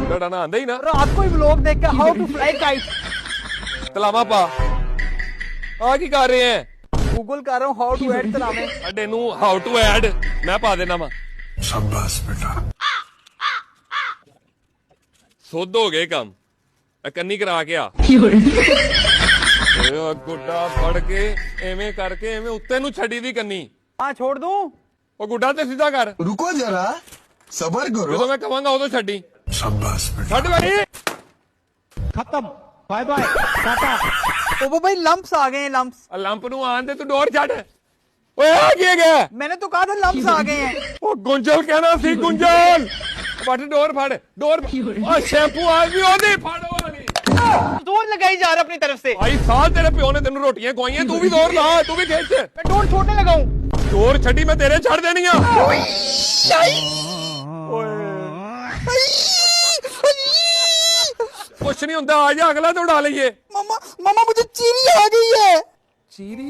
डराना आंदा ही ना। रात को ही व्लॉग देख के हाउ टू फ्लाई काइट तलावा पा आ की कर रहे हैं गूगल कर रहा हूँ हाउ टू ऐड तलावे अड्डे नू हाउ टू ऐड मैं पा देना वा शाबाश बेटा सुध हो गए काम ਕੰਨੀ ਕਰਾ ਕੇ ਆ ਓਏ ਗੁੱਡਾ ਫੜ ਕੇ ਐਵੇਂ ਕਰਕੇ ਐਵੇਂ ਉੱਤੇ ਨੂੰ ਛੱਡੀ ਦੀ ਕੰਨੀ हाँ छोड़ दूं ਉਹ ਗੁੱਡਾ ਤੇ ਸਿੱਧਾ ਕਰ रुको जरा सबर करो ਜਦੋਂ ਮੈਂ ਕਵਾਂਗਾ ਉਦੋਂ ਛੱਡੀ शाबाश बेटा ਛੱਡ ਬਈ खत्म बाय बाय टाटा ओ वो भाई लंप्स आ गए हैं लंप्स ਆ ਲੰਪ ਨੂੰ ਆਣ ਦੇ ਤੂੰ ਡੋਰ ਛੱਡ ਓਏ ਆ ਕੀ ਗਿਆ मैंने तो कहा था लंप्स आ गए हैं ਉਹ ਗੁੰਜਲ ਕਹਿਣਾ ਸੀ ਗੁੰਜਲ ਫੜ ਡੋਰ ਫੜ ਡੋਰ ਓ ਸ਼ੈਂਪੂ ਆ ਵੀ ਉਹਦੀ ਫੜ ਵਾਲੀ जोर लगाई जा रहा अपनी तरफ से ਭਾਈ ਸਾਲ ਤੇਰੇ ਪਿਓ ਨੇ ਤੈਨੂੰ ਰੋਟੀਆਂ ਖਵਾਈਆਂ ਤੂੰ ਵੀ ਦੌੜ ਲਾ ਤੂੰ ਵੀ ਖਿੱਚ मैं डोर छोड़ने लगा हूँ ਡੋਰ ਛੱਡੀ ਮੈਂ ਤੇਰੇ ਛੱਡ ਦੇਣੀ ਆ ਕੁਛ ਨਹੀਂ ਹੁੰਦਾ ਆ ਜਾ ਅਗਲਾ ਦੌੜਾ ਲਈਏ मामा मामा मुझे चीरी आ गई है ਚੀਰੀ